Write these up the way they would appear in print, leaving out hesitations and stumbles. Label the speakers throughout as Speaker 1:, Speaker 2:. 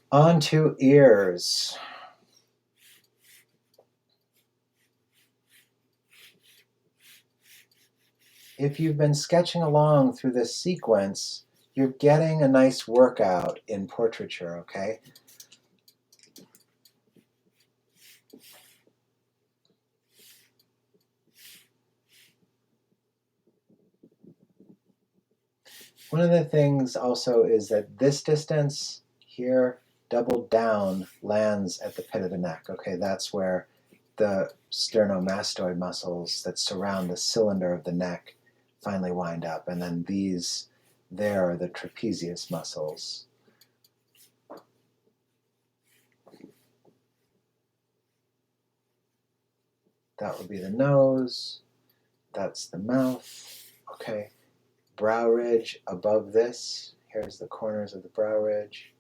Speaker 1: On to ears. If you've been sketching along through this sequence, you're getting a nice workout in portraiture, okay? One of the things also is that this distance here, doubled down, lands at the pit of the neck. Okay, that's where the sternomastoid muscles that surround the cylinder of the neck finally wind up. And then these there are the trapezius muscles. That would be the nose. That's the mouth. Okay. Brow ridge above this. Here's the corners of the brow ridge.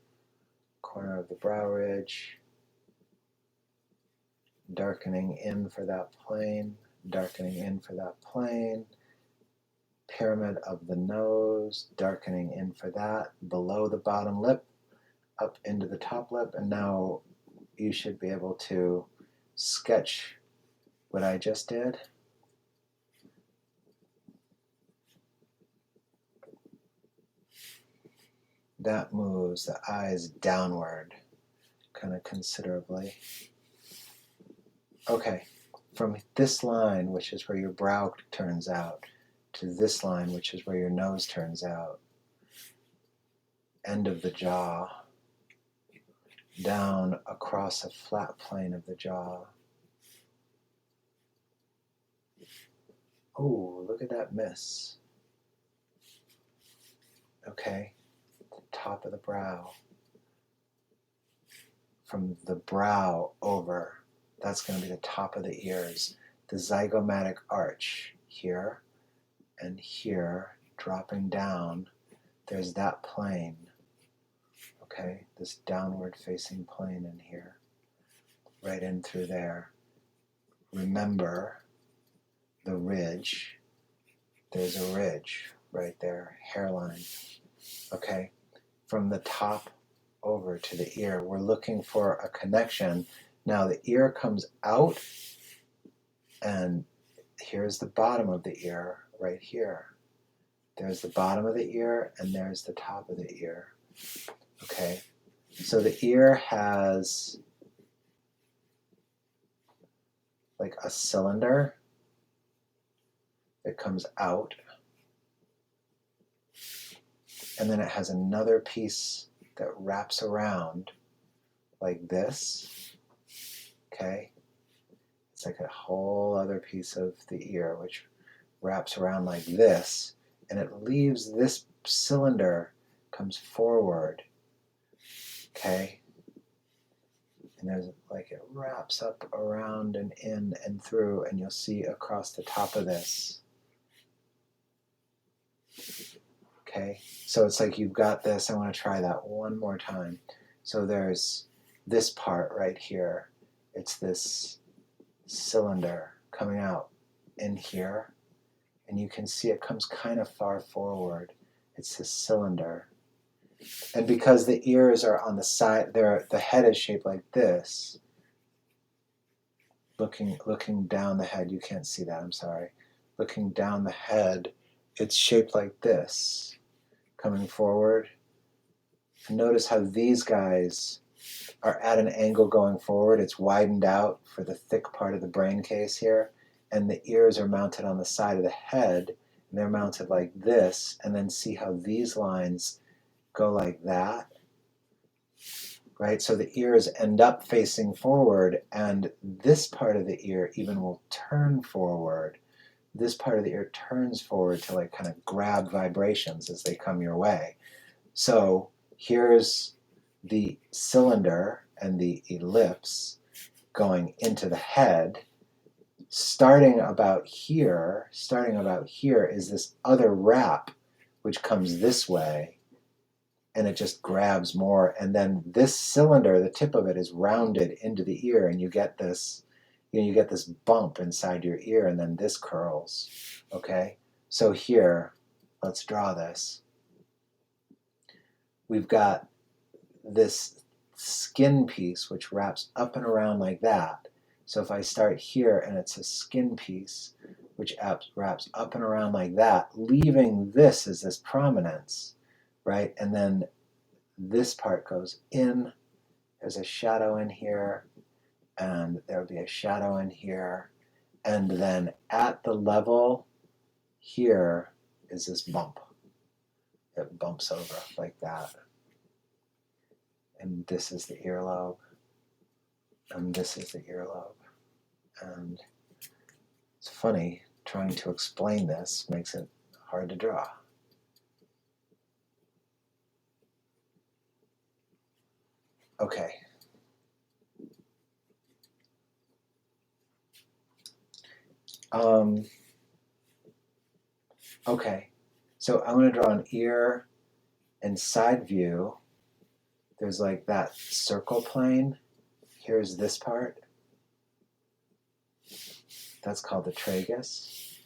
Speaker 1: Corner of the brow ridge. Darkening in for that plane. Darkening in for that plane. Pyramid of the nose. Darkening in for that. Below the bottom lip. Up into the top lip. And now you should be able to sketch what I just did. That moves the eyes downward kind of considerably. Okay, from this line, which is where your brow turns out, to this line, which is where your nose turns out, end of the jaw, down across a flat plane of the jaw. Oh, look at that miss. Okay, top of the brow. From the brow over, that's going to be the top of the ears. The zygomatic arch here and here, dropping down, there's that plane. Okay, this downward facing plane in here, right in through there. Remember the ridge. There's a ridge right there, hairline. Okay, from the top over to the ear, we're looking for a connection. Now the ear comes out, and here's the bottom of the ear right here. There's the bottom of the ear, and there's the top of the ear. Okay, so the ear has like a cylinder that comes out, and then it has another piece that wraps around like this. Okay, it's like a whole other piece of the ear which wraps around like this, and it leaves this cylinder, comes forward. Okay, and there's like it wraps up around and in and through, and you'll see across the top of this. Okay, so it's like you've got this. I want to try that one more time. So there's this part right here. It's this cylinder coming out in here, and you can see it comes kind of far forward. It's this cylinder. And because the ears are on the side, the head is shaped like this. Looking down the head, you can't see that, I'm sorry. Looking down the head, it's shaped like this, coming forward. And notice how these guys are at an angle going forward. It's widened out for the thick part of the brain case here, and the ears are mounted on the side of the head, and they're mounted like this, and then see how these lines go like that, right? So the ears end up facing forward, and this part of the ear even will turn forward. This part of the ear turns forward to like kind of grab vibrations as they come your way. So here's the cylinder and the ellipse going into the head. Starting about here is this other wrap which comes this way, and it just grabs more, and then this cylinder, the tip of it, is rounded into the ear, and you get this bump inside your ear, and then this curls. Okay, so here, let's draw this. We've got this skin piece which wraps up and around like that. So if I start here and it's a skin piece which wraps up and around like that, leaving this as this prominence, right? And then this part goes in, there's a shadow in here, and there'll be a shadow in here, and then at the level here is this bump. It bumps over like that. And this is the earlobe, and this is the earlobe. And it's funny, trying to explain this makes it hard to draw. Okay. Okay, so I'm going to draw an ear and side view. There's like that circle plane. Here's this part. That's called the tragus.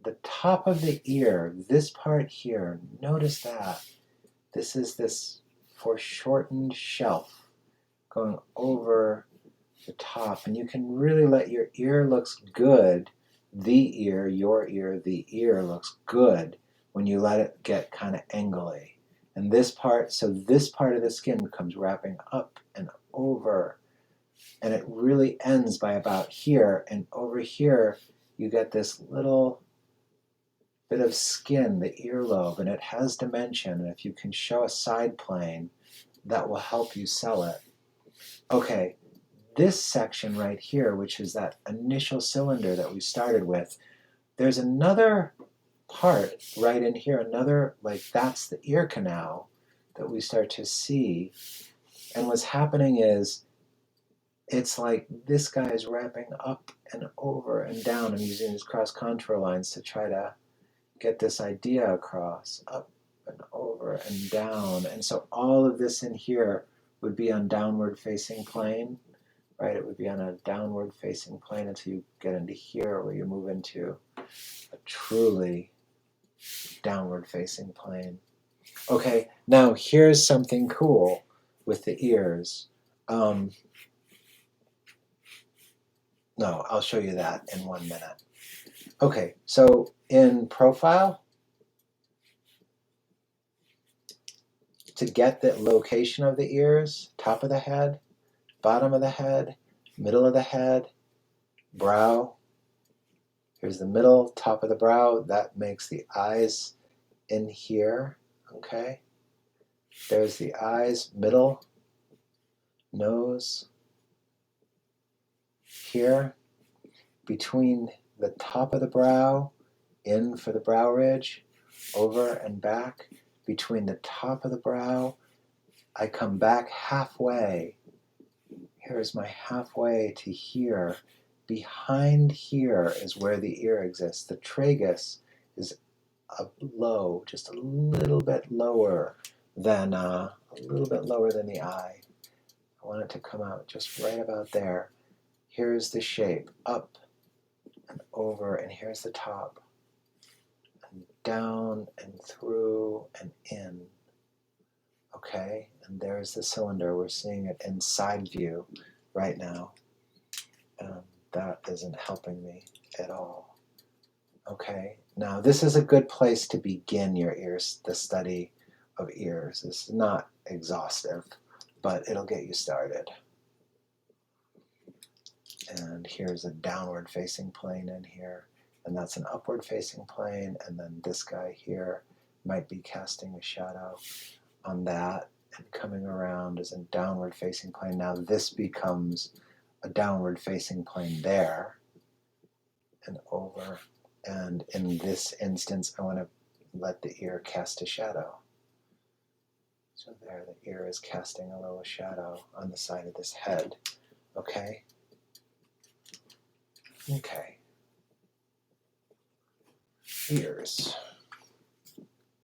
Speaker 1: The top of the ear, this part here, notice that. This is this foreshortened shelf going over the top, and you can really let your ear looks good. The ear, your ear, the ear looks good when you let it get kind of angly. And this part, so this part of the skin comes wrapping up and over, and it really ends by about here, and over here you get this little bit of skin, the earlobe, and it has dimension, and if you can show a side plane, that will help you sell it. Okay, this section right here, which is that initial cylinder that we started with, there's another part right in here, another, like that's the ear canal that we start to see. And what's happening is, it's like this guy is wrapping up and over and down and using these cross contour lines to try to get this idea across, up and over and down. And so all of this in here would be on downward facing plane. Right, it would be on a downward facing plane until you get into here where you move into a truly downward facing plane. Okay, now here's something cool with the ears. No, I'll show you that in 1 minute. Okay, so in profile, to get the location of the ears, top of the head, bottom of the head, middle of the head, brow. Here's the middle, top of the brow. That makes the eyes in here, okay? There's the eyes, middle, nose, here, between the top of the brow, in for the brow ridge, over and back, between the top of the brow, I come back halfway. Here's my halfway to here. Behind here is where the ear exists. The tragus is low, just a little bit lower than the eye. I want it to come out just right about there. Here's the shape, up and over, and here's the top, and down and through and in. Okay, and there's the cylinder. We're seeing it in side view right now. That isn't helping me at all. Okay, now this is a good place to begin your ears, the study of ears. It's not exhaustive, but it'll get you started. And here's a downward facing plane in here, and that's an upward facing plane, and then this guy here might be casting a shadow on that, and coming around is a downward facing plane. Now this becomes a downward facing plane there, and over, and in this instance I want to let the ear cast a shadow. So there, the ear is casting a little shadow on the side of this head. Okay? Okay. Ears.